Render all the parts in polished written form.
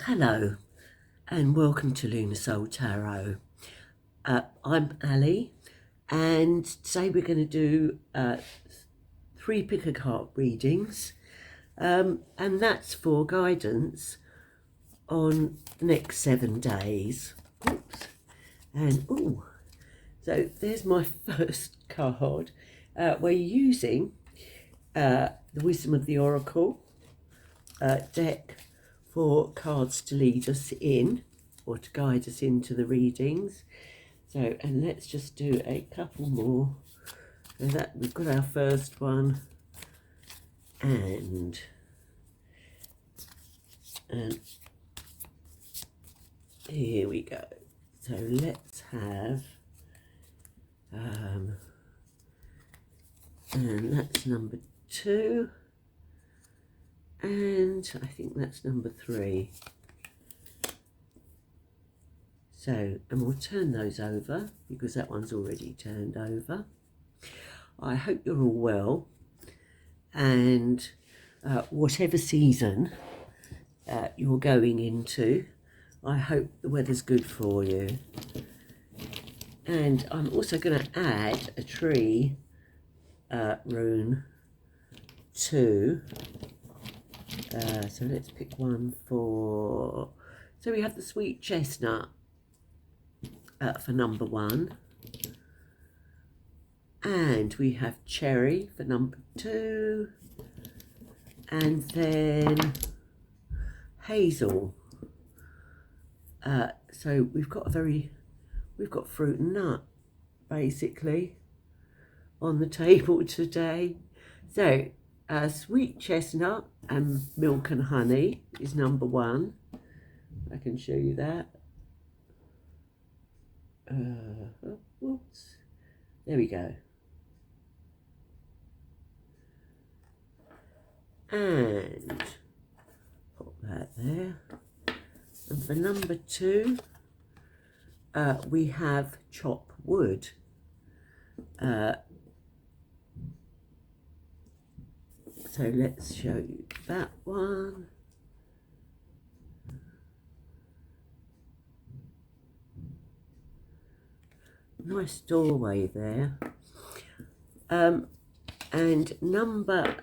Hello and welcome to Lunar Soul Tarot. I'm Ali, and today we're going to do 3 pick-a-card readings, and that's for guidance on the next 7 days. Oops. And so there's my first card. We're using the Wisdom of the Oracle deck for cards to lead us in or to guide us into the readings. So, and let's just do a couple more. So that we've got our first one, and here we go. So let's have and that's number 2. And I think that's number 3. So, and we'll turn those over because that one's already turned over. I hope you're all well, and whatever season you're going into, I hope the weather's good for you. And I'm also going to add a tree rune to so let's pick one for, so we have the sweet chestnut for number 1, and we have cherry for number 2, and then hazel. So we've got fruit and nut basically on the table today. So sweet chestnut and milk and honey is number 1. I can show you that. Whoops. There we go. And put that there. And for number 2, we have chop wood. So let's show you that one. Nice doorway there. And number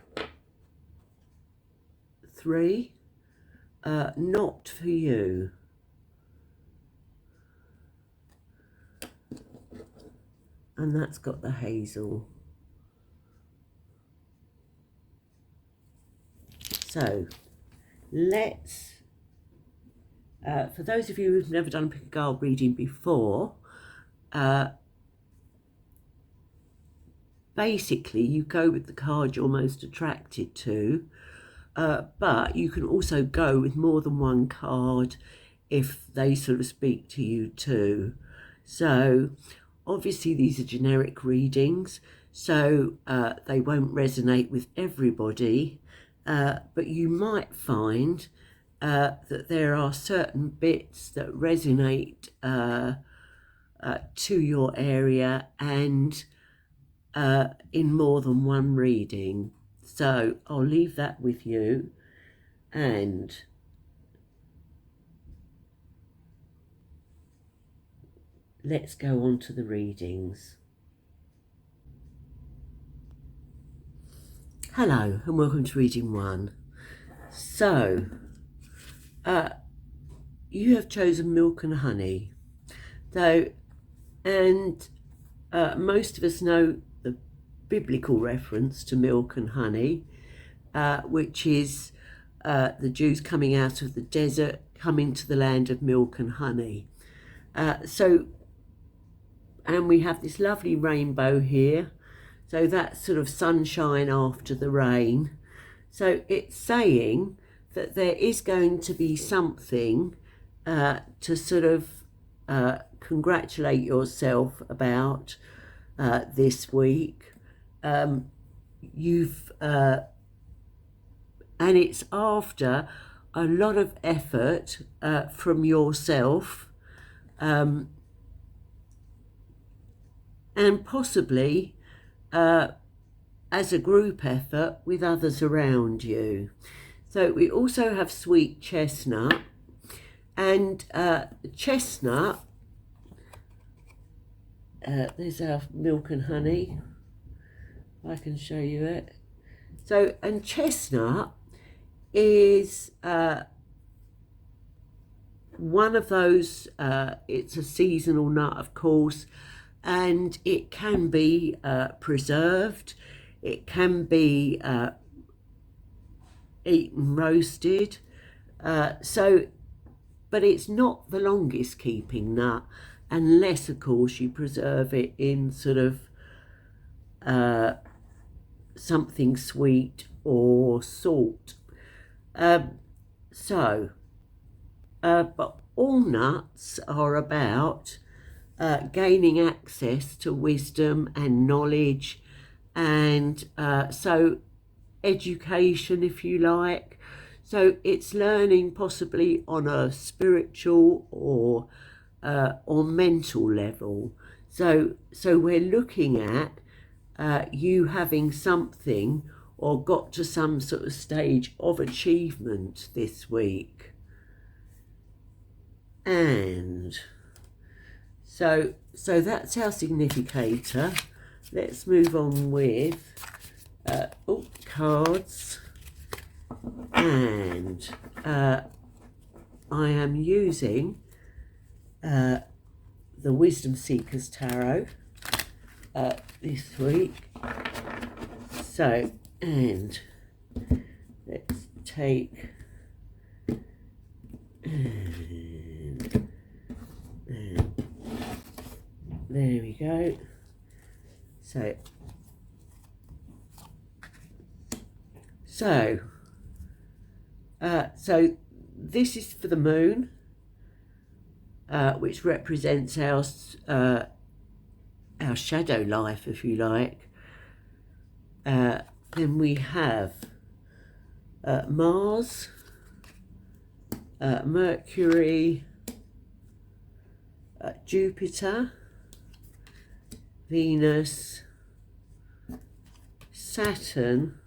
3, not for you. And that's got the hazel. So let's, for those of you who've never done a pick-a-card reading before, basically you go with the card you're most attracted to, but you can also go with more than one card if they sort of speak to you too. So obviously these are generic readings, so they won't resonate with everybody. But you might find that there are certain bits that resonate to your area and in more than one reading. So I'll leave that with you, and let's go on to the readings. Hello and welcome to reading 1. So you have chosen milk and honey. So, and most of us know the biblical reference to milk and honey, which is the Jews coming out of the desert, coming to the land of milk and honey. And we have this lovely rainbow here. So that's sort of sunshine after the rain. So it's saying that there is going to be something to sort of congratulate yourself about this week. And it's after a lot of effort from yourself, and possibly as a group effort with others around you. So we also have sweet chestnut, and chestnut, there's our milk and honey. I can show you it. So, and chestnut is one of those, it's a seasonal nut, of course, and it can be preserved, it can be eaten roasted, but it's not the longest keeping nut, unless of course you preserve it in sort of something sweet or salt. But all nuts are about gaining access to wisdom and knowledge, and so education, if you like. So it's learning possibly on a spiritual or mental level. So we're looking at you having something or got to some sort of stage of achievement this week. And so that's our significator. Let's move on with cards. And I am using the Wisdom Seekers Tarot this week. So, and let's take and there we go. So this is for the moon, which represents our shadow life, if you like. Then we have Mars, Mercury, Jupiter, Venus, Saturn,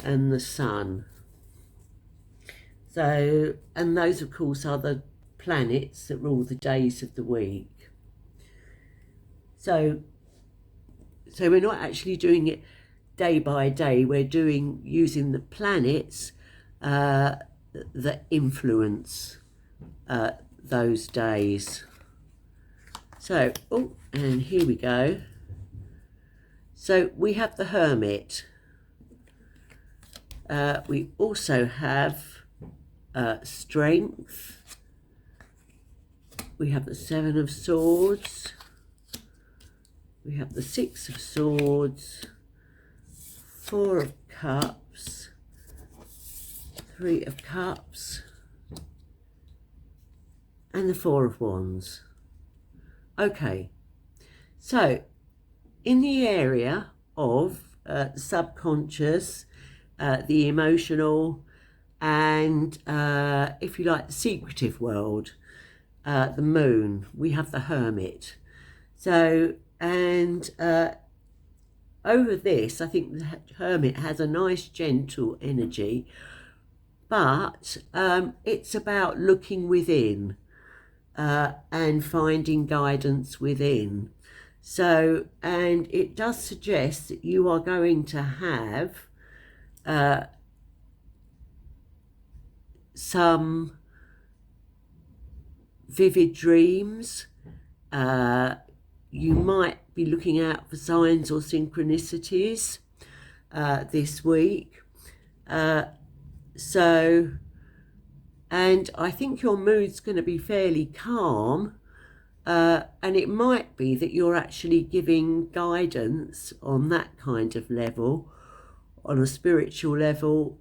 and the Sun. So, and those of course are the planets that rule the days of the week. So we're not actually doing it day by day, we're using the planets that influence those days. So, and here we go. So we have the Hermit. We also have Strength. We have the Seven of Swords. We have the Six of Swords, Four of Cups, Three of Cups, and the Four of Wands. Okay, so in the area of the subconscious, the emotional, and if you like, the secretive world, the moon, we have the Hermit. So, and over this, I think the Hermit has a nice gentle energy, but it's about looking within and finding guidance within. So, and it does suggest that you are going to have some vivid dreams. You might be looking out for signs or synchronicities this week. So, and I think your mood's going to be fairly calm, and it might be that you're actually giving guidance on that kind of level, on a spiritual level,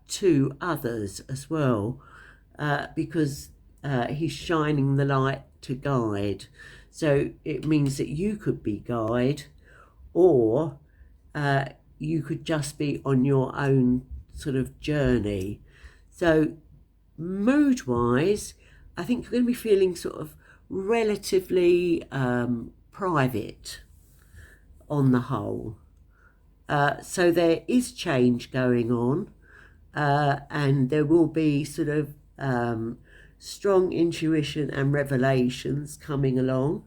to others as well, because he's shining the light to guide. So it means that you could be guide, or you could just be on your own sort of journey. So mood-wise, I think you're going to be feeling sort of relatively private on the whole. So there is change going on. and there will be sort of strong intuition and revelations coming along.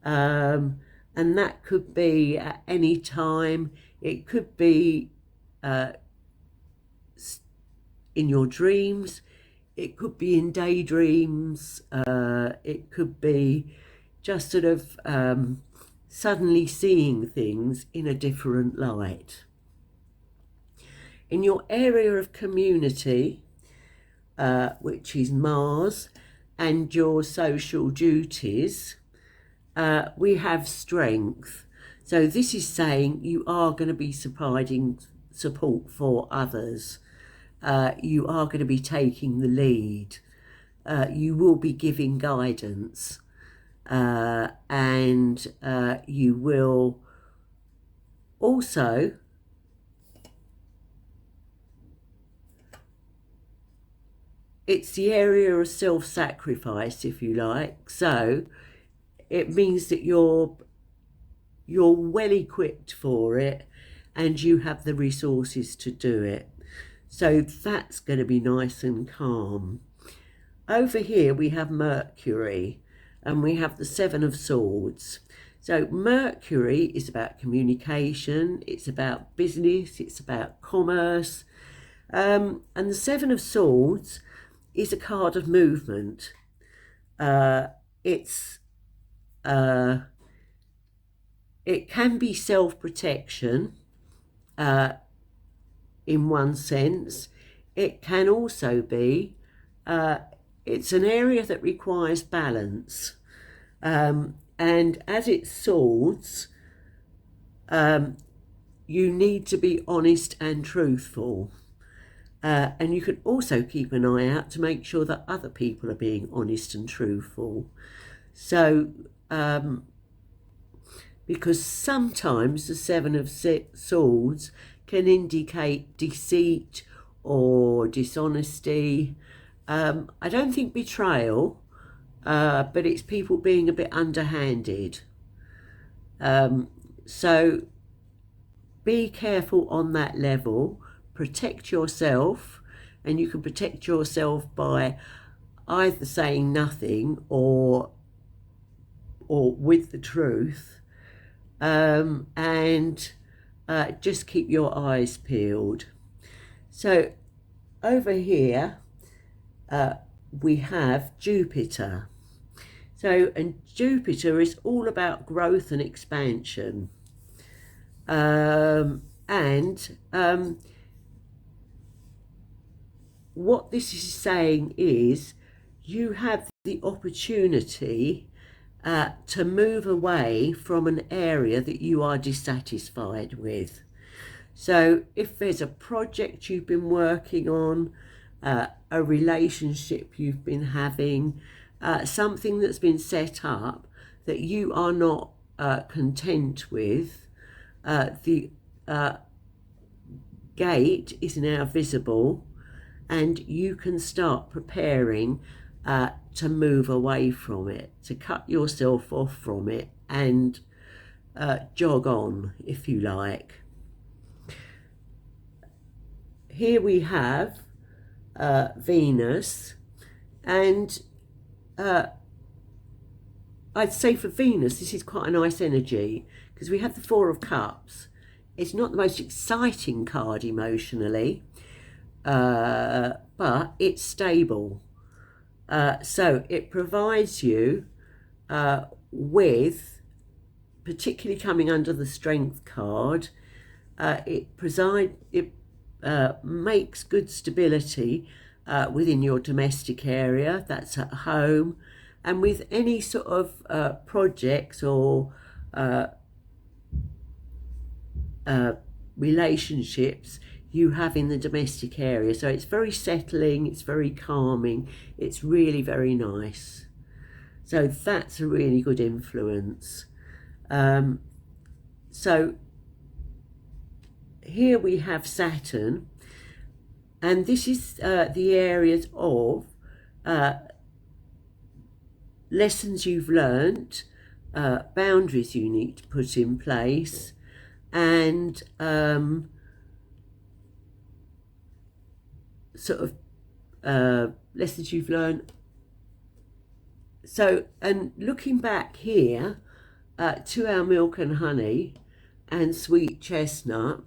And that could be at any time. It could be in your dreams. It could be in daydreams. It could be just sort of suddenly seeing things in a different light. In your area of community, which is Mars, and your social duties, we have strength. So this is saying you are going to be providing support for others. You are going to be taking the lead. You will be giving guidance. And you will also it's the area of self-sacrifice, if you like. So it means that you're well equipped for it and you have the resources to do it. So that's going to be nice and calm. Over here we have Mercury, and we have the Seven of Swords. So Mercury is about communication, it's about business, it's about commerce. And the Seven of Swords is a card of movement. It can be self-protection in one sense. It can also be, it's an area that requires balance. And as it swords, you need to be honest and truthful. And you can also keep an eye out to make sure that other people are being honest and truthful. So, because sometimes the Seven of Swords can indicate deceit or dishonesty. I don't think betrayal, but it's people being a bit underhanded. So be careful on that level. Protect yourself, and you can protect yourself by either saying nothing or with the truth, and just keep your eyes peeled. So over here we have Jupiter. So, and Jupiter is all about growth and expansion, what this is saying is you have the opportunity to move away from an area that you are dissatisfied with. So if there's a project you've been working on, a relationship you've been having, something that's been set up that you are not content with, the gate is now visible, and you can start preparing to move away from it, to cut yourself off from it and jog on, if you like. Here we have Venus, and I'd say for Venus this is quite a nice energy, because we have the Four of Cups. It's not the most exciting card emotionally, but it's stable. So it provides you with, particularly coming under the Strength card, it makes good stability within your domestic area, that's at home, and with any sort of projects or relationships you have in the domestic area. So it's very settling, it's very calming, it's really very nice. So that's a really good influence. So here we have Saturn, and this is the areas of lessons you've learnt, boundaries you need to put in place, and sort of lessons you've learned. So, and looking back here to our milk and honey and sweet chestnut,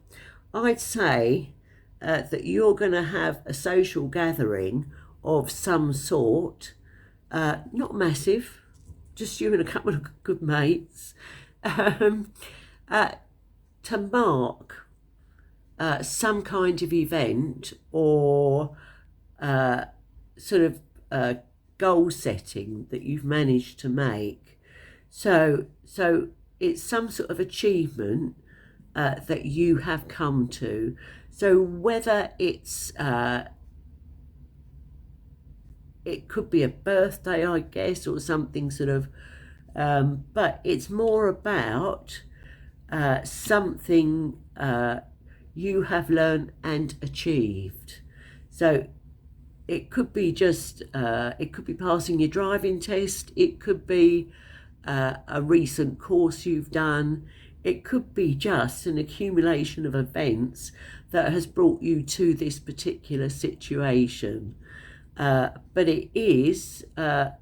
I'd say that you're going to have a social gathering of some sort, not massive, just you and a couple of good mates, to mark some kind of event or sort of goal setting that you've managed to make. So it's some sort of achievement that you have come to. So whether it's it could be a birthday, I guess, or something sort of, but it's more about something you have learned and achieved. So it could be just, it could be passing your driving test, it could be a recent course you've done, it could be just an accumulation of events that has brought you to this particular situation. But it is in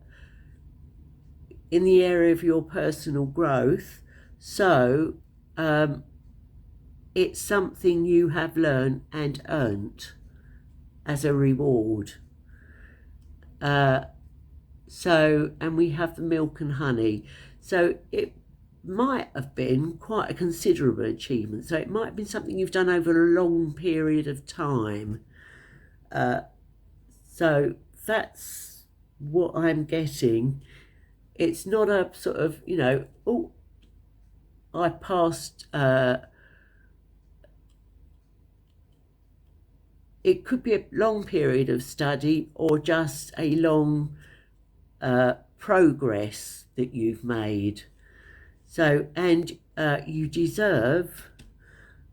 the area of your personal growth, so it's something you have learned and earned as a reward. So, and we have the milk and honey. So it might have been quite a considerable achievement. So it might have been something you've done over a long period of time. So that's what I'm getting. It's not a sort of, you know, oh, I passed, it could be a long period of study or just a long progress that you've made. So, and you deserve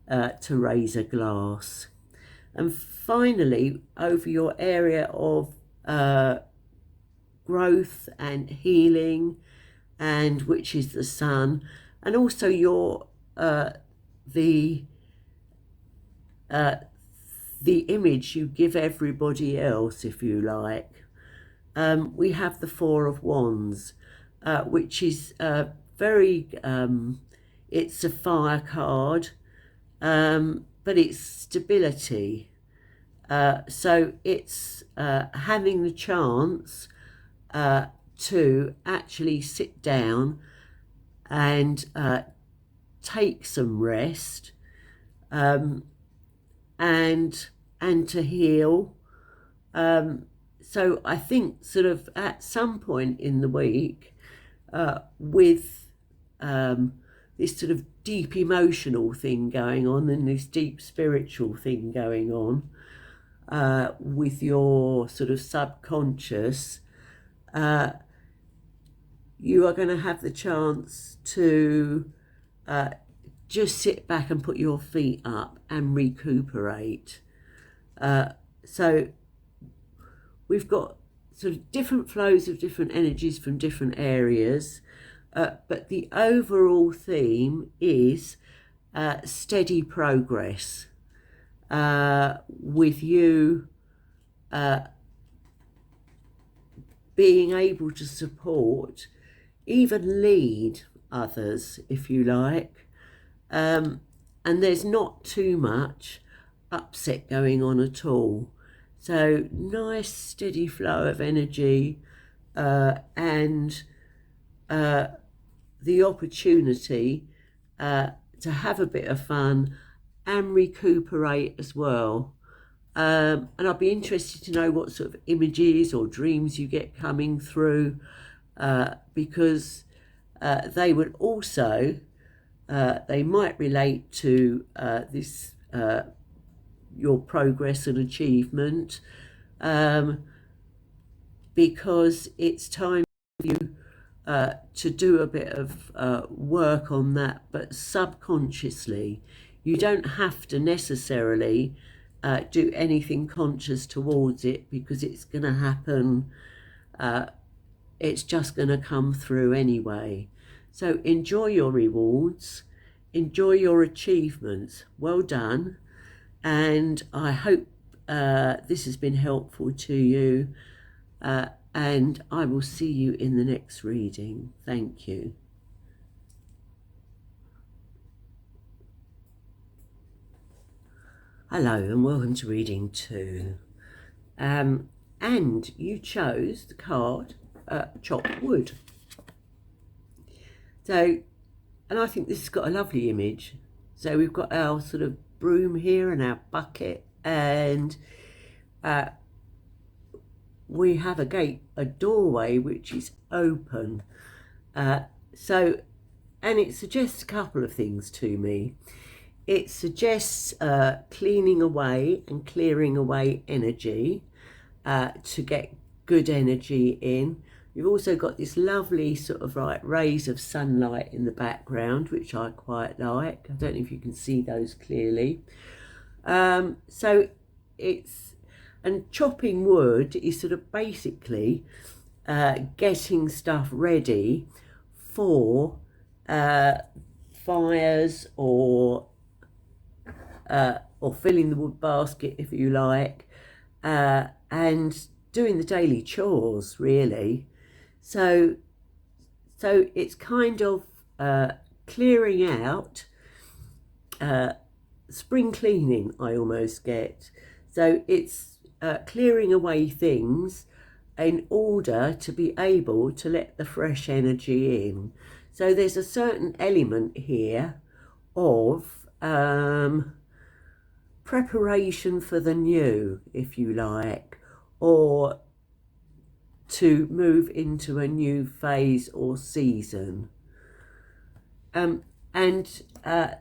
to raise a glass. And finally, over your area of growth and healing, and which is the sun, and also your the image you give everybody else, if you like. We have the Four of Wands, which is very, it's a fire card, but it's stability. So it's having the chance to actually sit down and take some rest, and to heal. So I think sort of at some point in the week, with this sort of deep emotional thing going on and this deep spiritual thing going on with your sort of subconscious, you are going to have the chance to just sit back and put your feet up and recuperate. So we've got sort of different flows of different energies from different areas, but the overall theme is steady progress, with you being able to support, even lead others, if you like, and there's not too much upset going on at all. So nice steady flow of energy, and the opportunity to have a bit of fun and recuperate as well. And I'd be interested to know what sort of images or dreams you get coming through, because they would also, they might relate to this, your progress and achievement, because it's time for you to do a bit of work on that, but subconsciously. You don't have to necessarily do anything conscious towards it, because it's going to happen, it's just going to come through anyway. So enjoy your rewards, enjoy your achievements, well done, and I hope this has been helpful to you, and I will see you in the next reading. Thank you. Hello and welcome to reading 2. And you chose the card chopped wood. So, and I think this has got a lovely image. So we've got our sort of broom here and our bucket, and we have a gate, a doorway which is open. So, and it suggests a couple of things to me. It suggests cleaning away and clearing away energy to get good energy in. You've also got this lovely sort of like rays of sunlight in the background, which I quite like. I don't know if you can see those clearly. So it's, and chopping wood is sort of basically getting stuff ready for fires or filling the wood basket, if you like, and doing the daily chores, really. So it's kind of clearing out, spring cleaning, I almost get. So it's clearing away things in order to be able to let the fresh energy in. So there's a certain element here of preparation for the new, if you like, or to move into a new phase or season. And the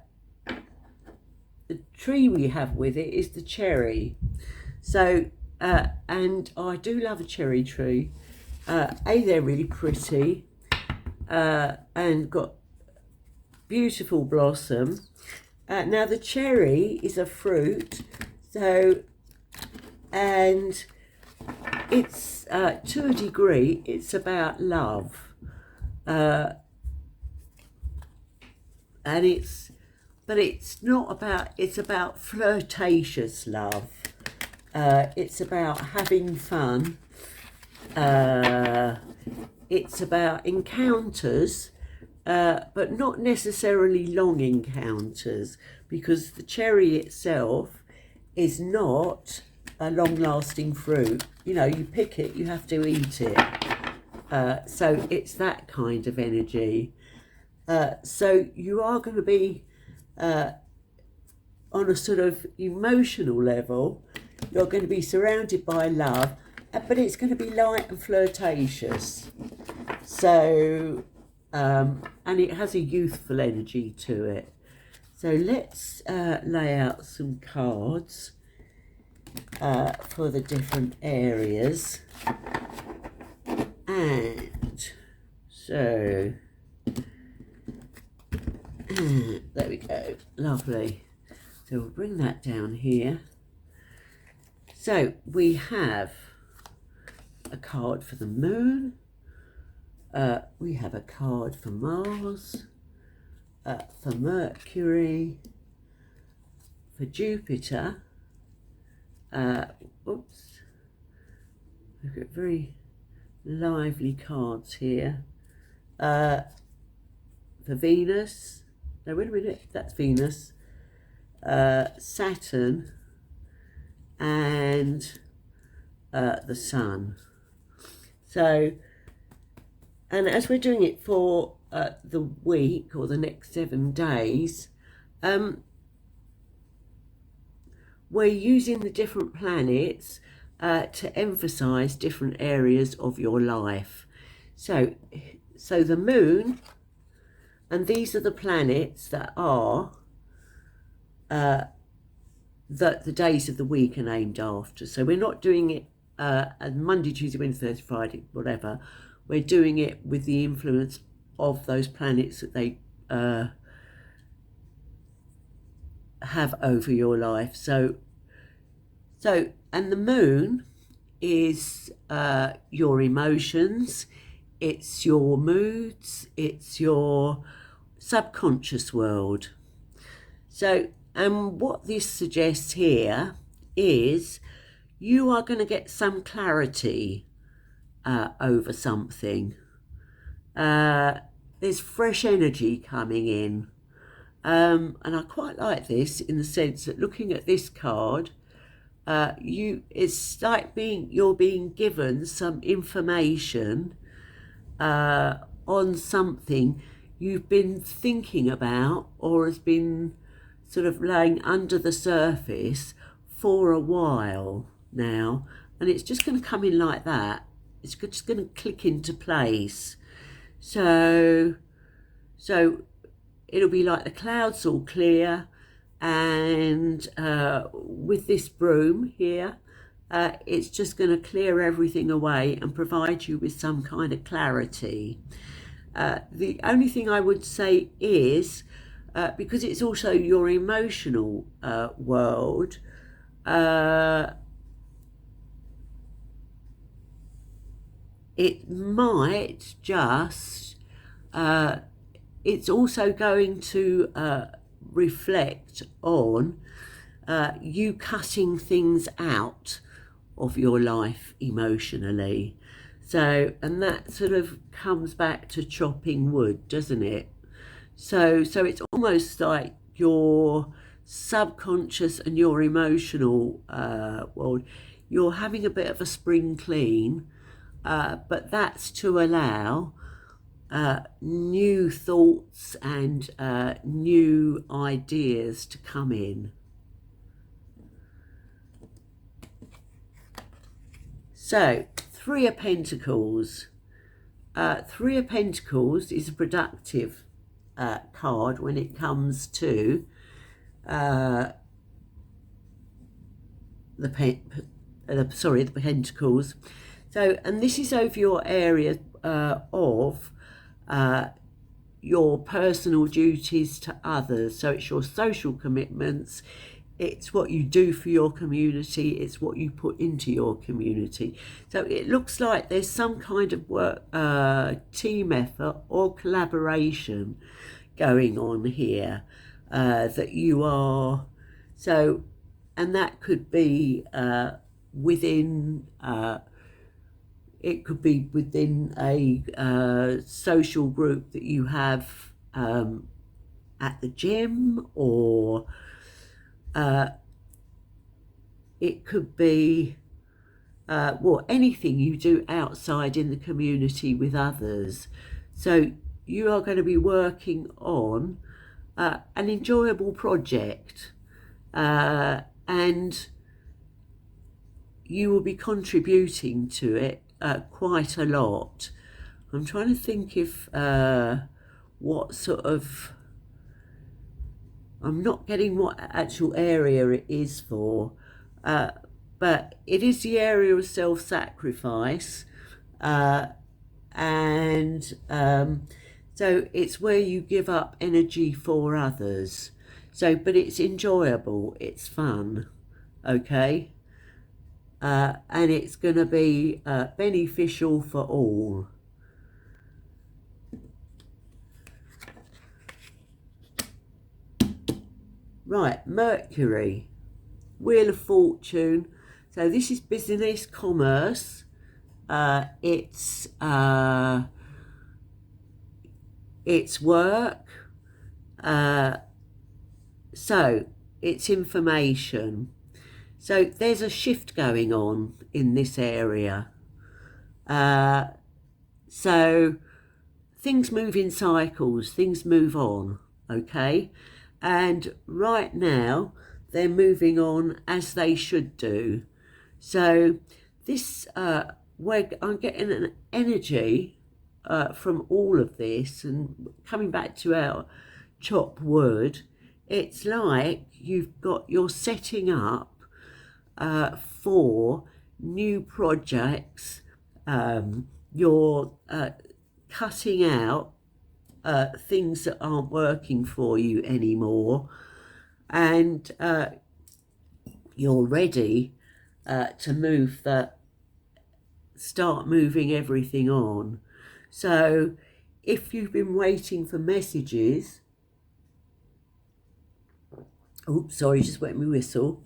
tree we have with it is the cherry. So, and I do love a cherry tree. They're really pretty and got beautiful blossom. Now the cherry is a fruit, so, and it's to a degree it's about love, and it's not about, it's about flirtatious love. It's about having fun. It's about encounters, but not necessarily long encounters, because the cherry itself is not a long-lasting fruit. You know, you pick it, you have to eat it. So it's that kind of energy. So you are going to be on a sort of emotional level. You're going to be surrounded by love, but it's going to be light and flirtatious. So, and it has a youthful energy to it. So let's lay out some cards for the different areas. And so, there we go, lovely. So we'll bring that down here. So we have a card for the moon, we have a card for Mars, for Mercury, for Jupiter, oops, we've got very lively cards here, for Venus, no wait a minute, that's Venus, Saturn, and the Sun. So, and as we're doing it for the week or the next 7 days, we're using the different planets to emphasize different areas of your life. So the moon, and these are the planets that are that the days of the week are named after. So we're not doing it Monday, Tuesday, Wednesday, Thursday, Friday, whatever. We're doing it with the influence of those planets that they have over your life. So, and the moon is your emotions, it's your moods, it's your subconscious world. So, and what this suggests here is you are going to get some clarity over something. There's fresh energy coming in. And I quite like this in the sense that looking at this card, it's like you're being given some information on something you've been thinking about or has been sort of laying under the surface for a while now, and it's just going to come in like that. It's just going to click into place. So it'll be like the clouds all clear, and with this broom here, it's just going to clear everything away and provide you with some kind of clarity. The only thing I would say is, because it's also your emotional world, it might just, it's also going to reflect on you cutting things out of your life emotionally. So, and that sort of comes back to chopping wood, doesn't it? So it's almost like your subconscious and your emotional world, you're having a bit of a spring clean, but that's to allow new thoughts and new ideas to come in. So, Three of Pentacles. Three of Pentacles is a productive card when it comes to the Pentacles. So, and this is over your area of your personal duties to others. So it's your social commitments, it's what you do for your community, it's what you put into your community. So it looks like there's some kind of work, team effort or collaboration going on here that you are. So, and that could be within it could be within a social group that you have at the gym, or it could be well, anything you do outside in the community with others. So you are going to be working on an enjoyable project, and you will be contributing to it quite a lot. I'm trying to think if what sort of, I'm not getting what actual area it is for, but it is the area of self-sacrifice, and so it's where you give up energy for others. So, but it's enjoyable, it's fun, okay? And it's going to be beneficial for all. Right, Mercury, Wheel of Fortune. So this is business, commerce. It's work. So it's information. So there's a shift going on in this area. So things move in cycles, things move on, okay? And right now, they're moving on as they should do. So this, I'm getting an energy from all of this, and coming back to our chop wood, it's like you're setting up for new projects. You're cutting out things that aren't working for you anymore, and you're ready to start moving everything on. So if you've been waiting for messages, oops, sorry, just wet my whistle.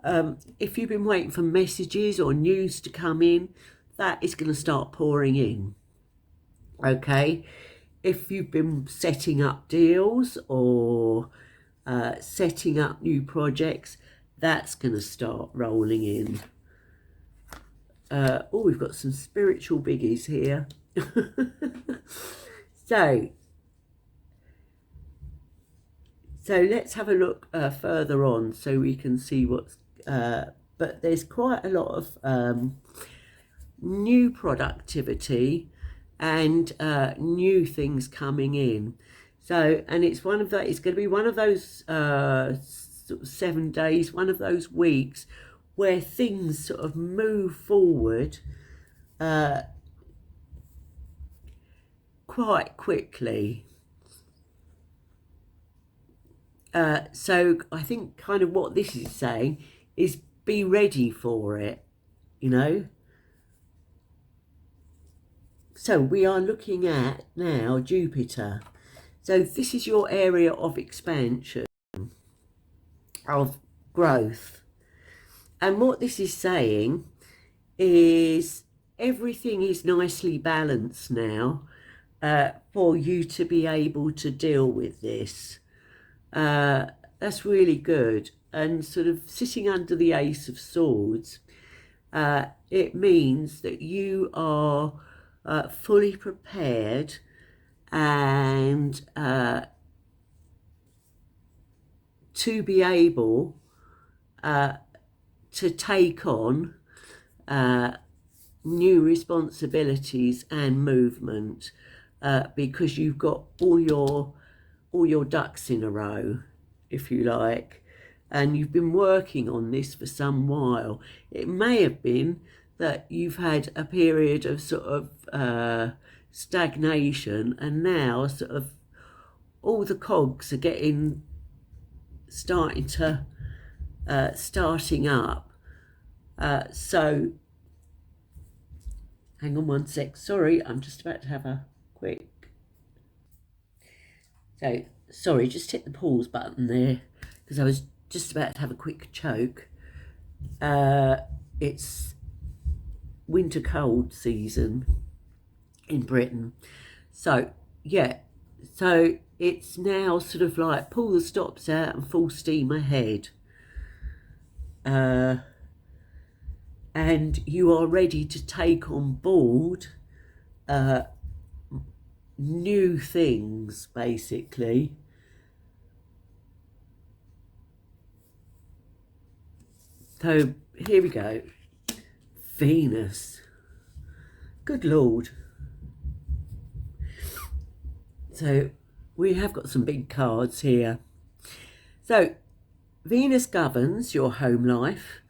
If you've been waiting for messages or news to come in, that is going to start pouring in. Okay, if you've been setting up deals or setting up new projects, that's going to start rolling in. Oh, we've got some spiritual biggies here. So let's have a look further on so we can see what's but there's quite a lot of new productivity and new things coming in. So, and it's one of that, it's going to be one of those sort of 7 days, one of those weeks where things sort of move forward quite quickly. So I think kind of what this is saying is be ready for it, you know. So we are looking at now Jupiter. So this is your area of expansion, of growth. And what this is saying is everything is nicely balanced now for you to be able to deal with this. That's really good. And sort of sitting under the Ace of Swords, it means that you are fully prepared and to be able to take on new responsibilities and movement because you've got all your ducks in a row, if you like, and you've been working on this for some while. It may have been that you've had a period of sort of stagnation, and now sort of all the cogs are starting up. So hang on one sec, sorry, I'm just about to have a quick, so sorry, just hit the pause button there because I was just about to have a quick choke. It's winter cold season in Britain, so yeah, so it's now sort of like pull the stops out and full steam ahead, and you are ready to take on board new things, basically. So here we go. Venus. Good Lord. So we have got some big cards here. So Venus governs your home life,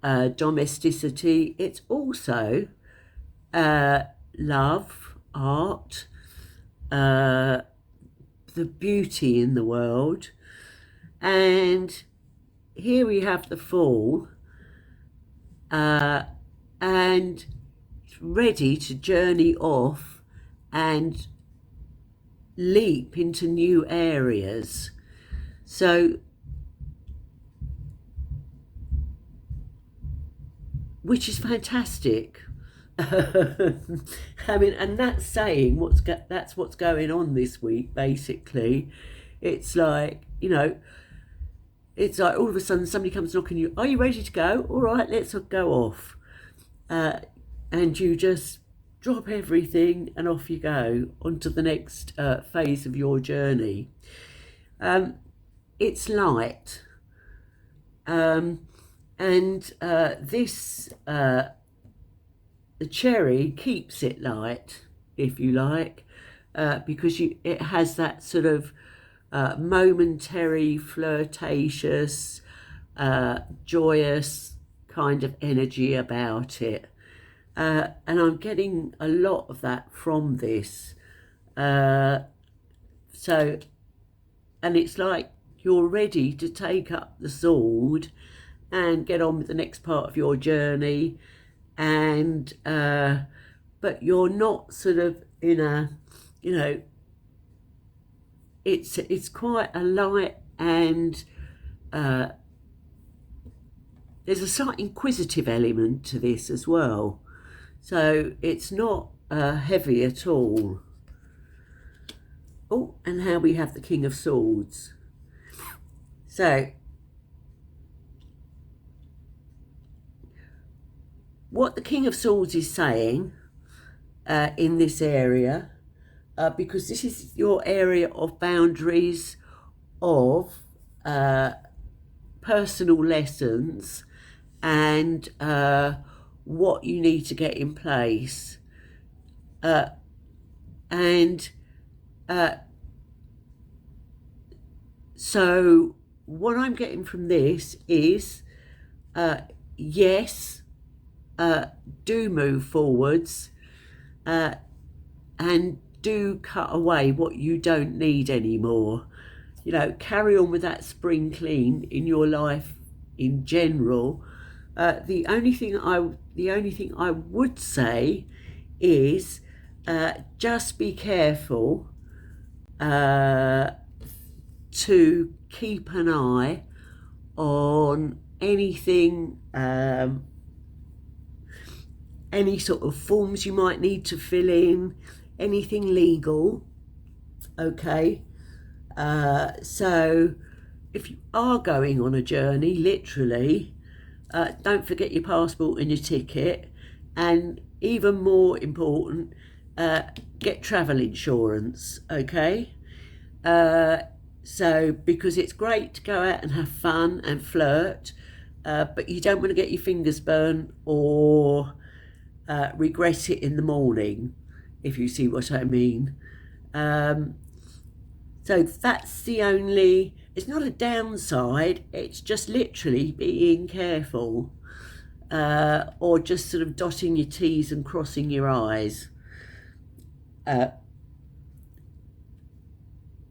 domesticity. It's also love, art, the beauty in the world. And here we have the Fool, and ready to journey off and leap into new areas. So, which is fantastic. I mean, and that's saying that's what's going on this week, basically. It's like, you know, it's like all of a sudden somebody comes knocking you, are you ready to go? All right, let's go off. And you just drop everything and off you go onto the next phase of your journey. It's light. And this, the cherry keeps it light, if you like, because it has that sort of momentary, flirtatious, joyous kind of energy about it. And I'm getting a lot of that from this. So, and it's like you're ready to take up the sword and get on with the next part of your journey. And, but you're not sort of in a, you know, it's quite a light and there's a slight inquisitive element to this as well. So it's not heavy at all. Oh, and how we have the King of Swords. So what the King of Swords is saying in this area, because this is your area of boundaries, of personal lessons, and what you need to get in place. So what I'm getting from this is, yes, do move forwards, and do cut away what you don't need anymore. You know, carry on with that spring clean in your life in general. The only thing I would say is, just be careful to keep an eye on anything, any sort of forms you might need to fill in, anything legal, okay? So if you are going on a journey, literally, don't forget your passport and your ticket, and even more important, get travel insurance, okay? So because it's great to go out and have fun and flirt, but you don't want to get your fingers burnt or regret it in the morning, if you see what I mean. So that's the only, it's not a downside, it's just literally being careful, or just sort of dotting your T's and crossing your I's,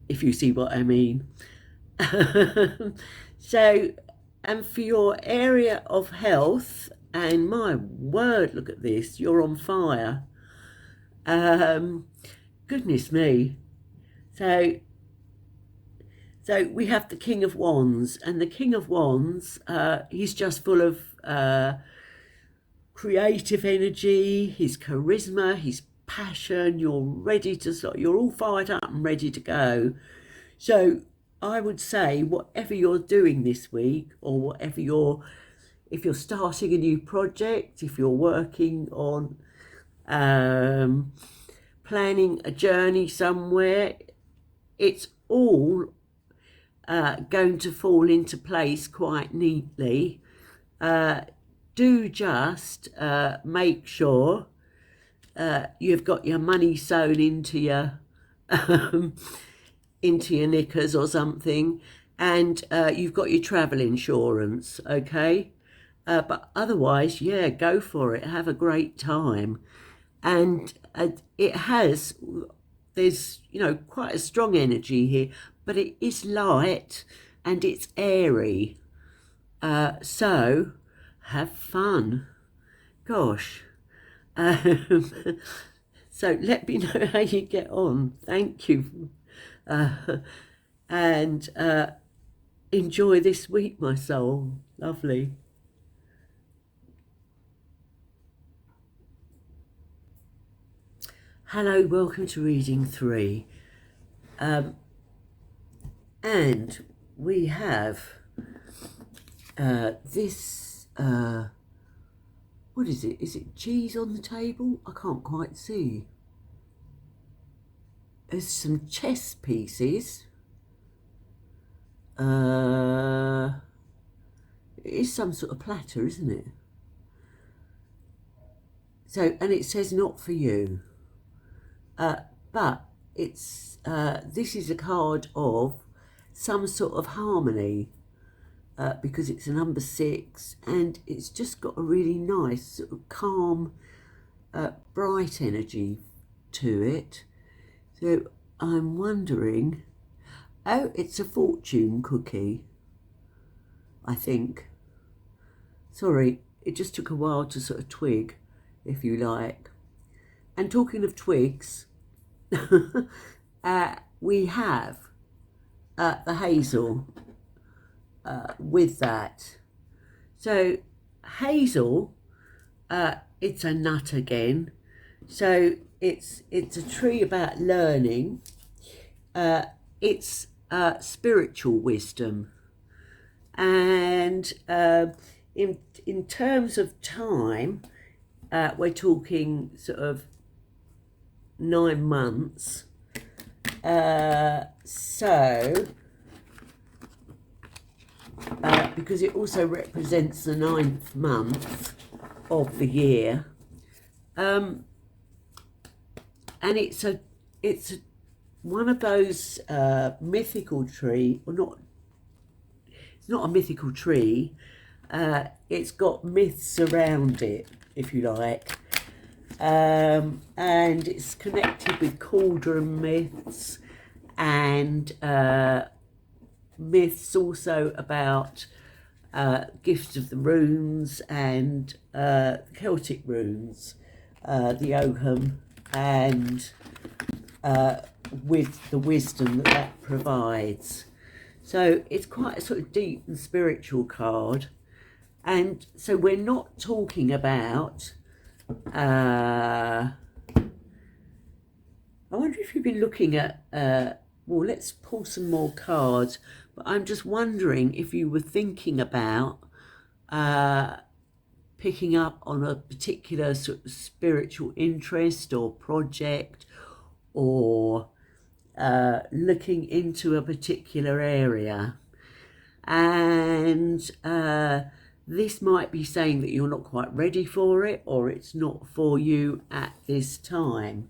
if you see what I mean. So, and for your area of health, and my word, look at this, you're on fire. Goodness me. So we have the King of Wands, and the King of Wands, he's just full of creative energy, his charisma, his passion. You're ready to start, you're all fired up and ready to go. So I would say whatever you're doing this week, or whatever if you're starting a new project, if you're working on planning a journey somewhere, it's all going to fall into place quite neatly. Do just make sure you've got your money sewn into your knickers or something, and you've got your travel insurance, okay? But otherwise, yeah, go for it. Have a great time. And there's, you know, quite a strong energy here, but it is light and it's airy. So have fun. Gosh. So let me know how you get on. Thank you. And enjoy this week, my soul. Lovely. Hello, welcome to reading 3. And we have this, what is it? Is it cheese on the table? I can't quite see. There's some chess pieces. It is some sort of platter, isn't it? So, and it says not for you. But it's this is a card of some sort of harmony, because it's a number 6, and it's just got a really nice sort of calm, bright energy to it. So I'm wondering, oh, it's a fortune cookie, I think. Sorry, it just took a while to sort of twig, if you like. And talking of twigs, we have the hazel with that. So hazel, it's a nut again. So it's a tree about learning. It's spiritual wisdom, and in terms of time, we're talking sort of 9 months. Because it also represents the 9th month of the year, and it's one of those mythical tree, or not. It's not a mythical tree. It's got myths around it, if you like, and it's connected with cauldron myths and myths also about gifts of the runes and Celtic runes, the Ogham, and with the wisdom that provides. So it's quite a sort of deep and spiritual card. And so we're not talking about, I wonder if you've been looking at, well, let's pull some more cards, but I'm just wondering if you were thinking about picking up on a particular sort of spiritual interest or project, or looking into a particular area. And this might be saying that you're not quite ready for it, or it's not for you at this time.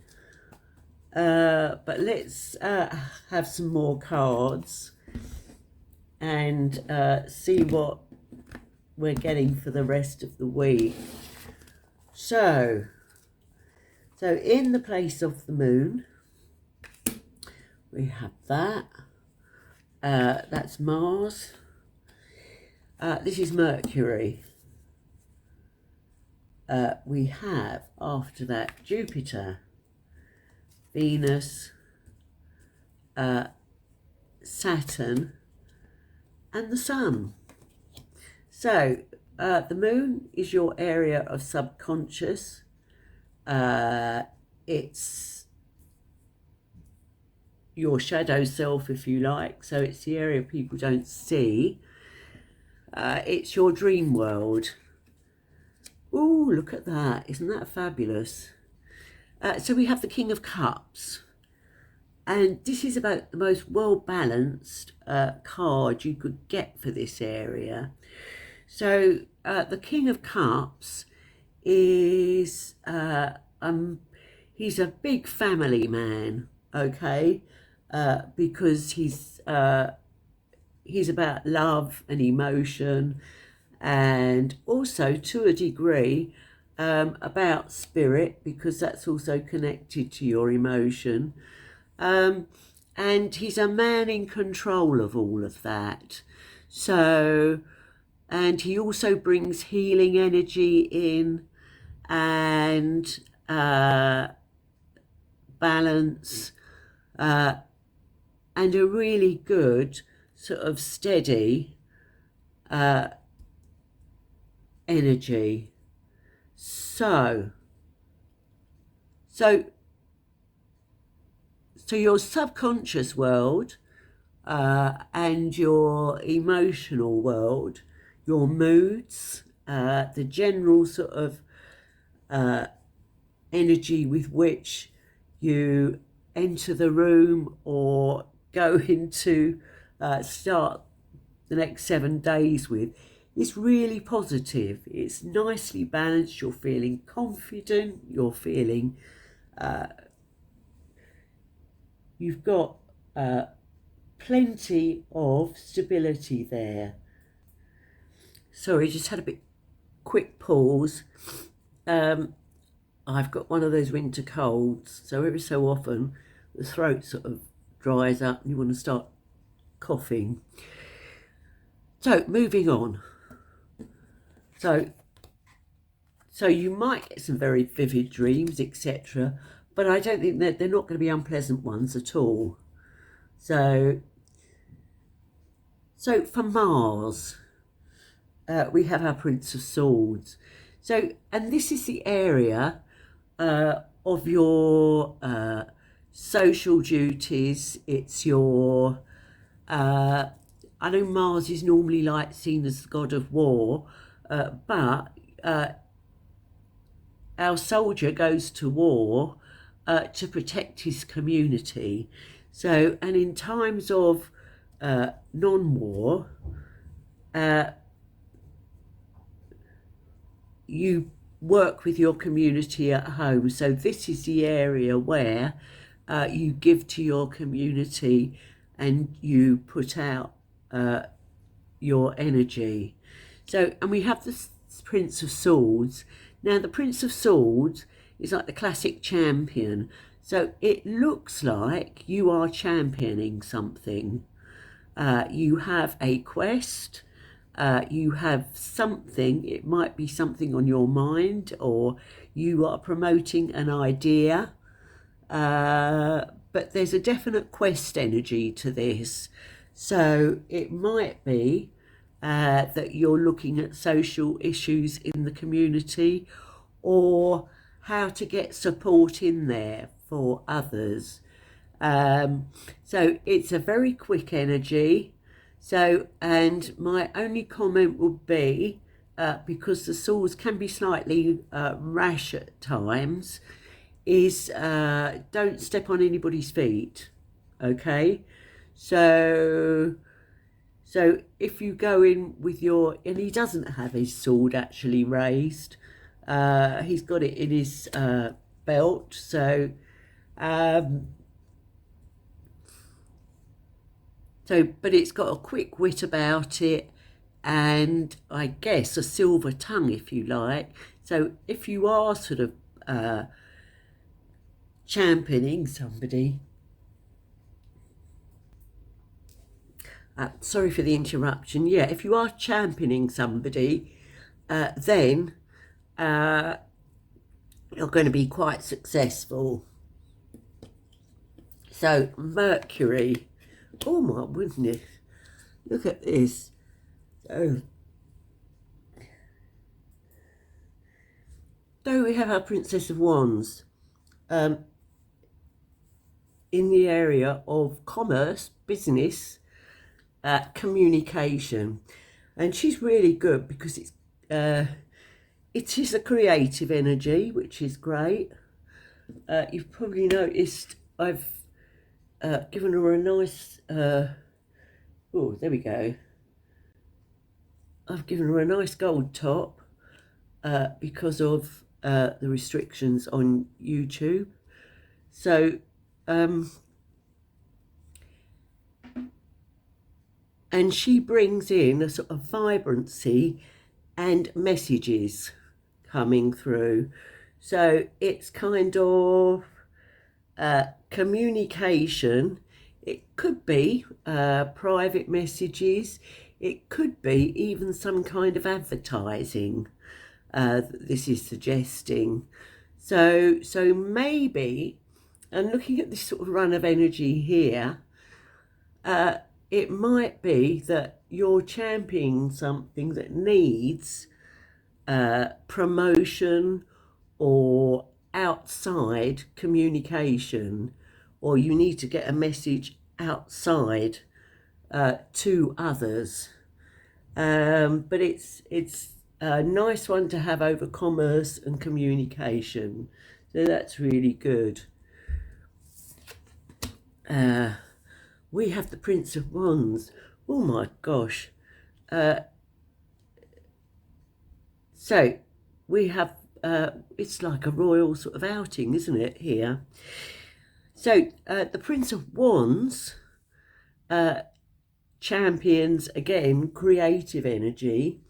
But let's have some more cards and see what we're getting for the rest of the week. So in the place of the moon, we have that. That's Mars. This is Mercury. We have, after that, Jupiter, Venus, Saturn, and the Sun. So the moon is your area of subconscious. It's your shadow self, if you like. So it's the area people don't see. It's your dream world. Ooh, look at that. Isn't that fabulous? So we have the King of Cups. And this is about the most well-balanced card you could get for this area. So the King of Cups is, he's a big family man, okay? Because he's about love and emotion, and also to a degree about spirit, because that's also connected to your emotion. And he's a man in control of all of that. So, and he also brings healing energy in, and balance, and a really good sort of steady energy. So your subconscious world and your emotional world, your moods, the general sort of energy with which you enter the room or go into start the next 7 days with, is really positive. It's nicely balanced. You're feeling confident. You're feeling you've got plenty of stability there. Sorry, just had a bit quick pause. I've got one of those winter colds, so every so often the throat sort of dries up and you want to start coughing. So moving on. So you might get some very vivid dreams, etc., but I don't think that they're not going to be unpleasant ones at all. So for Mars, we have our Prince of Swords. So, and this is the area of your social duties. It's your, I know Mars is normally like seen as the god of war, but our soldier goes to war to protect his community. So, and in times of non-war, you work with your community at home. So this is the area where you give to your community and you put out your energy. So, and we have the Prince of Swords. Now the Prince of Swords is like the classic champion. So it looks like you are championing something. You have a quest, you have something, it might be something on your mind, or you are promoting an idea, but there's a definite quest energy to this. So it might be that you're looking at social issues in the community, or how to get support in there for others. So it's a very quick energy. So, and my only comment would be, because the swords can be slightly rash at times, is don't step on anybody's feet, okay? So if you go in with your, and he doesn't have his sword actually raised, he's got it in his belt, so but it's got a quick wit about it, and I guess a silver tongue, if you like. So if you are sort of championing somebody, sorry for the interruption. Yeah, if you are championing somebody, then you're going to be quite successful. So Mercury. Oh my goodness, look at this. So we have our Princess of Wands in the area of commerce, business, communication, and she's really good because it is a creative energy, which is great. You've probably noticed I've given her a nice, oh, there we go. I've given her a nice gold top because of the restrictions on YouTube. So, and she brings in a sort of vibrancy and messages coming through. So it's kind of communication. It could be private messages, it could be even some kind of advertising that this is suggesting. So maybe, and looking at this sort of run of energy here, it might be that you're championing something that needs promotion or outside communication, or you need to get a message outside to others. But it's a nice one to have over commerce and communication. So that's really good. We have the Prince of Wands. Oh my gosh. So we have, it's like a royal sort of outing, isn't it, here? So the Prince of Wands champions, again, creative energy.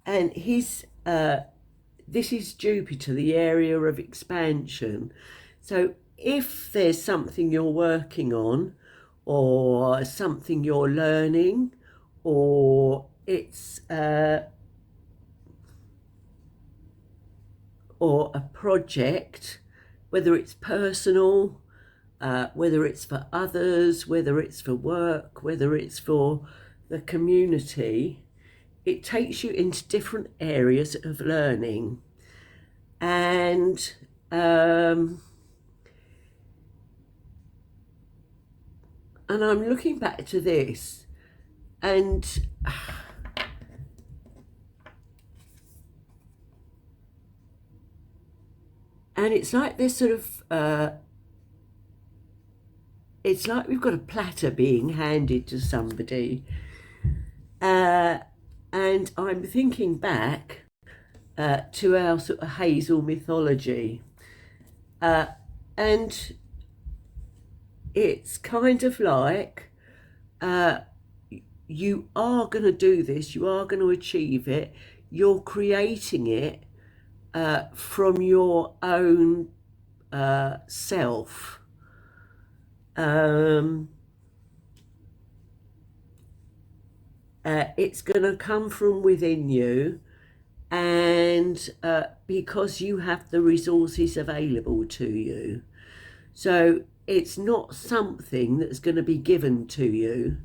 And his, this is Jupiter, the area of expansion. So if there's something you're working on, or something you're learning, or it's or a project, whether it's personal, whether it's for others, whether it's for work, whether it's for the community, it takes you into different areas of learning. And I'm looking back to this, and it's like this sort of it's like we've got a platter being handed to somebody, and I'm thinking back to our sort of Hazel mythology, and it's kind of like you are going to do this, you are going to achieve it, you're creating it from your own self. It's going to come from within you, and because you have the resources available to you. So it's not something that's going to be given to you.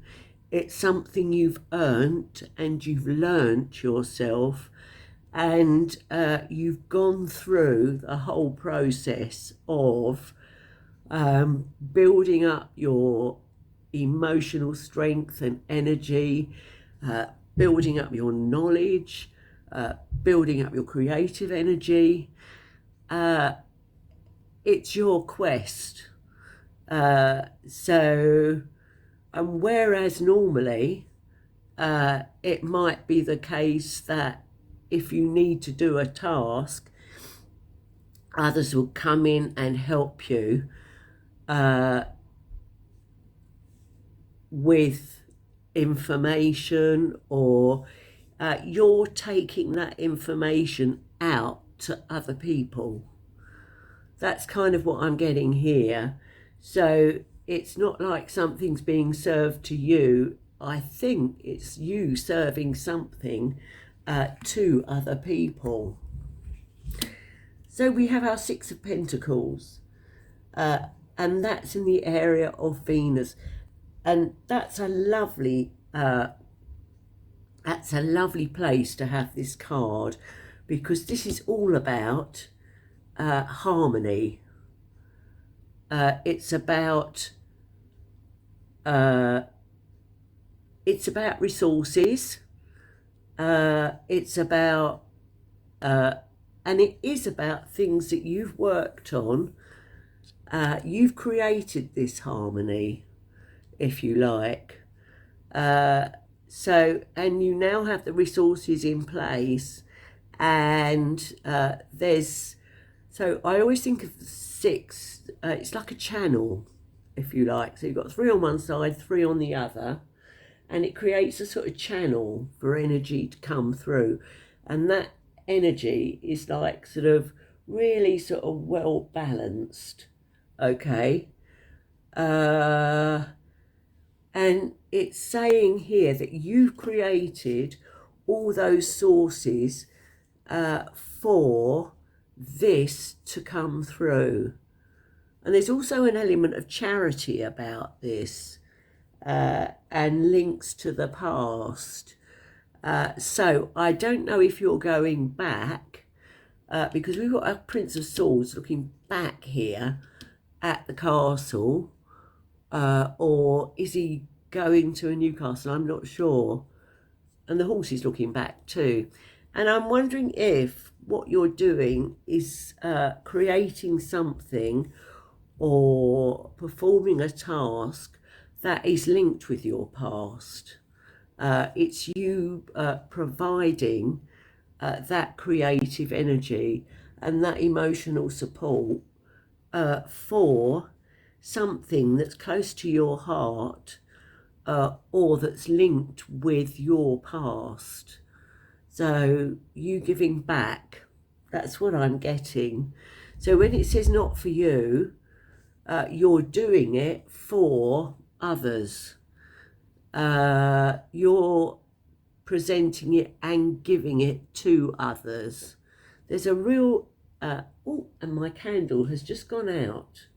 It's something you've earned, and you've learnt yourself, and you've gone through the whole process of building up your emotional strength and energy, building up your knowledge, building up your creative energy. It's your quest. So, and whereas normally it might be the case that if you need to do a task, others will come in and help you with information, or you're taking that information out to other people. That's kind of what I'm getting here. So it's not like something's being served to you. I think it's you serving something to other people. So we have our Six of Pentacles, and that's in the area of Venus, and that's a lovely place to have this card, because this is all about harmony. It's about resources. It's about and it is about things that you've worked on. You've created this harmony, if you like. So, and you now have the resources in place, and so I always think of the six, it's like a channel, if you like. So you've got three on one side, three on the other, and it creates a sort of channel for energy to come through. And that energy is like sort of really sort of well balanced, okay? And it's saying here that you've created all those sources for this to come through. And there's also an element of charity about this, and links to the past. So I don't know if you're going back, because we've got a Prince of Swords looking back here at the castle, or is he going to a new castle? I'm not sure. And the horse is looking back too. And I'm wondering if what you're doing is creating something or performing a task that is linked with your past. It's you providing that creative energy and that emotional support for something that's close to your heart, or that's linked with your past. So you giving back, that's what I'm getting. So when it says not for you, you're doing it for others. You're presenting it and giving it to others. There's a real, oh, and my candle has just gone out.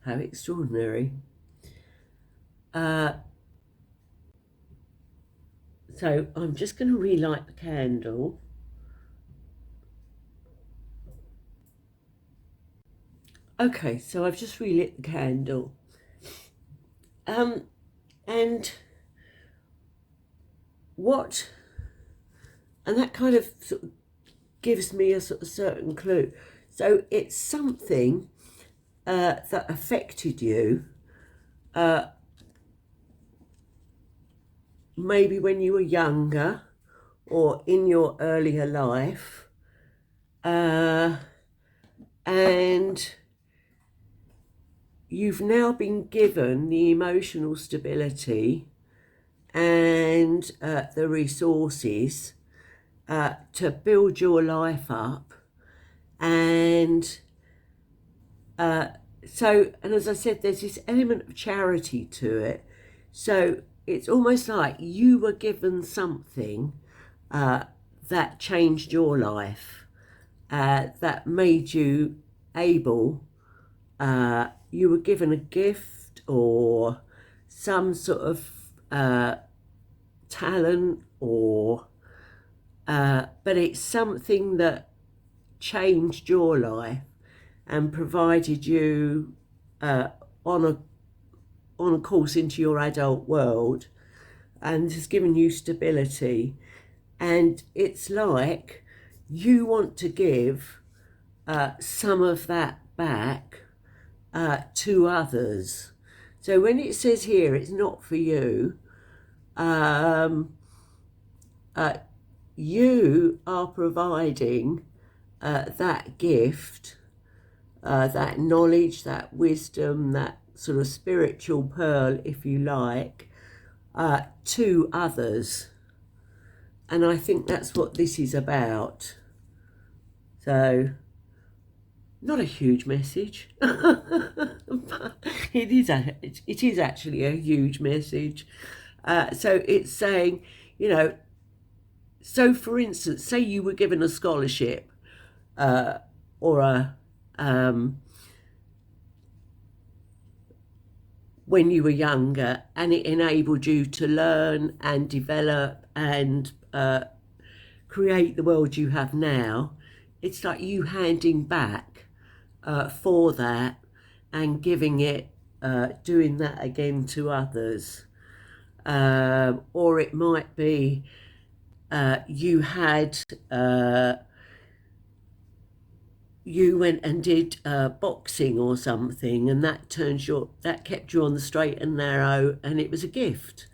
How extraordinary. So I'm just going to relight the candle. Okay, so I've just relit the candle. And that kind of, sort of gives me a sort of certain clue. So it's something that affected you, maybe when you were younger or in your earlier life, and you've now been given the emotional stability and the resources to build your life up. And and as I said, there's this element of charity to it. So it's almost like you were given something that changed your life, that made you able, you were given a gift or some sort of talent, or but it's something that changed your life and provided you on a course into your adult world, and has given you stability. And it's like you want to give some of that back to others. So when it says here it's not for you, you are providing that gift, that knowledge, that wisdom, that sort of spiritual pearl, if you like, to others. And I think that's what this is about. So, not a huge message, but it is actually a huge message. So it's saying, you know, so for instance, say you were given a scholarship or a when you were younger, and it enabled you to learn and develop and create the world you have now. It's like you handing back for that and giving it, doing that again to others. Or it might be you had you went and did boxing or something, and that kept you on the straight and narrow, and it was a gift.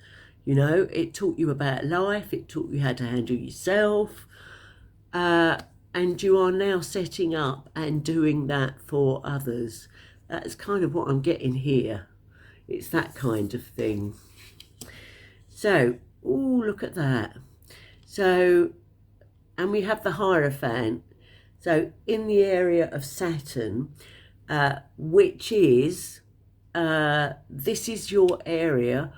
You know, it taught you about life, it taught you how to handle yourself, and you are now setting up and doing that for others. That's kind of what I'm getting here. It's that kind of thing. So, oh, look at that. So, and we have the Hierophant. So in the area of Saturn, which is, this is your area,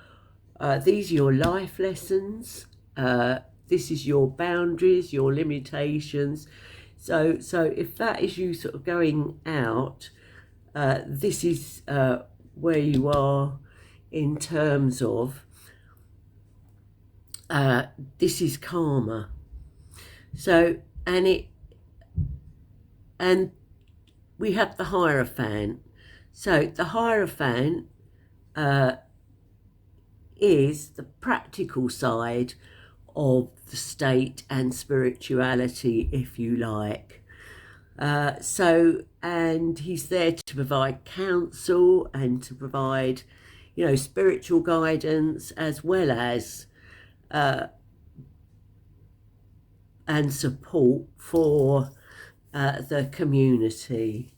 these are your life lessons, this is your boundaries, your limitations. So if that is you sort of going out, this is where you are in terms of, this is karma. So, and we have the Hierophant. So the Hierophant is the practical side of the state and spirituality, if you like. And he's there to provide counsel and to provide, you know, spiritual guidance, as well as and support for the community.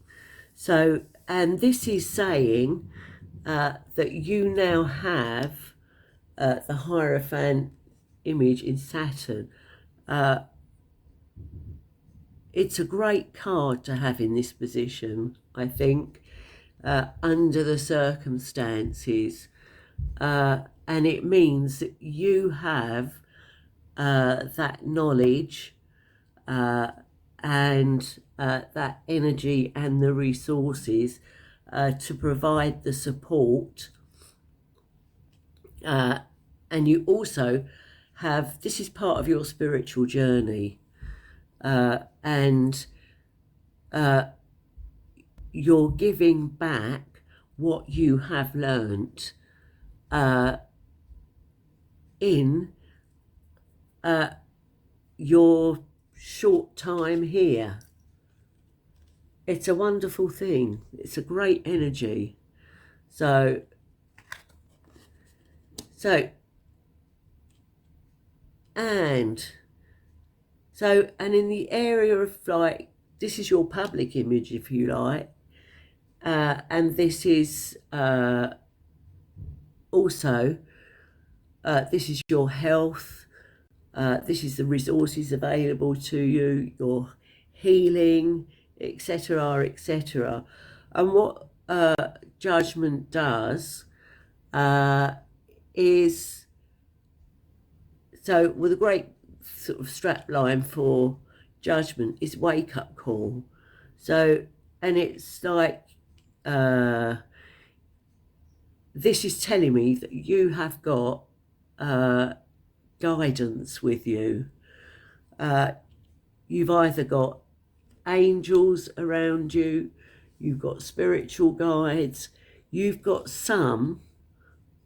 So, and this is saying that you now have the Hierophant image in Saturn. It's a great card to have in this position, I think, under the circumstances. And it means that you have that knowledge and that energy and the resources to provide the support, and you also this is part of your spiritual journey, and you're giving back what you have learnt in your short time here. It's a wonderful thing. It's a great energy. So and in the area of, like, this is your public image, if you like, and this is also this is your health, this is the resources available to you, your healing, etc., etc. And what judgment does is, so with a great sort of strap line for judgment is wake up call. So, and it's like this is telling me that you have got guidance with you. You've either got angels around you, you've got spiritual guides, you've got some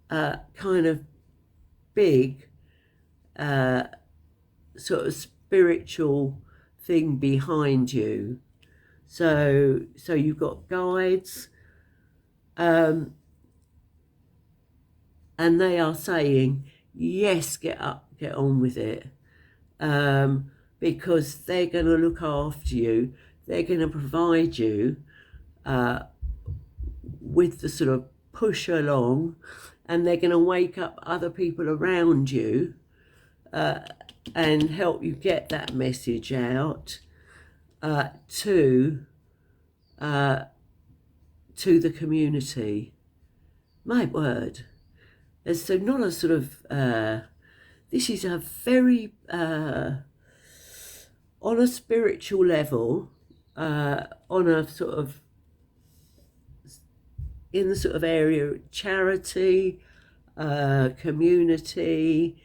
kind of big sort of spiritual thing behind you. So you've got guides, and they are saying, yes, get up, get on with it, because they're going to look after you. They're going to provide you with the sort of push along, and they're going to wake up other people around you and help you get that message out to the community. My word. So not a sort of, this is a very, on a spiritual level, on a sort of, in the sort of area of charity, community,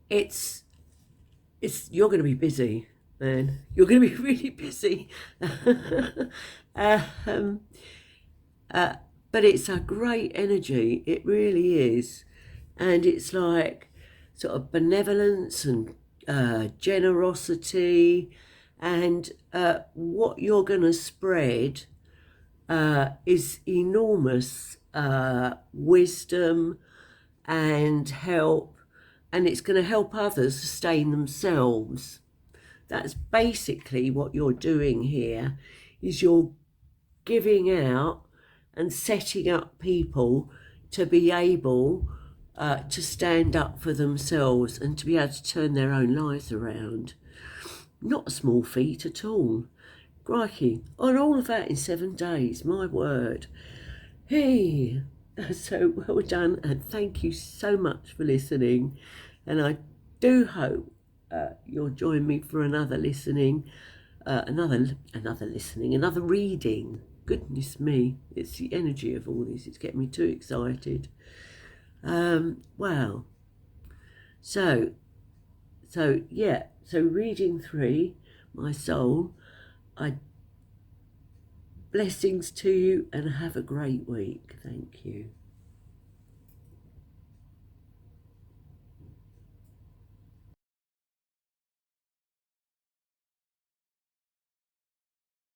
it's you're going to be busy, man. You're going to be really busy. But it's a great energy. It really is. And it's like sort of benevolence and generosity, and what you're going to spread is enormous wisdom and help, and it's going to help others sustain themselves. That's basically what you're doing here, is you're giving out and setting up people to be able to stand up for themselves and to be able to turn their own lives around. Not a small feat at all. Crikey, on all of that in 7 days, my word. Hey, so well done, and thank you so much for listening. And I do hope you'll join me for another listening, another reading. Goodness me, it's the energy of all this. It's getting me too excited. Wow. So yeah. So reading 3, my soul. Blessings to you, and have a great week. Thank you.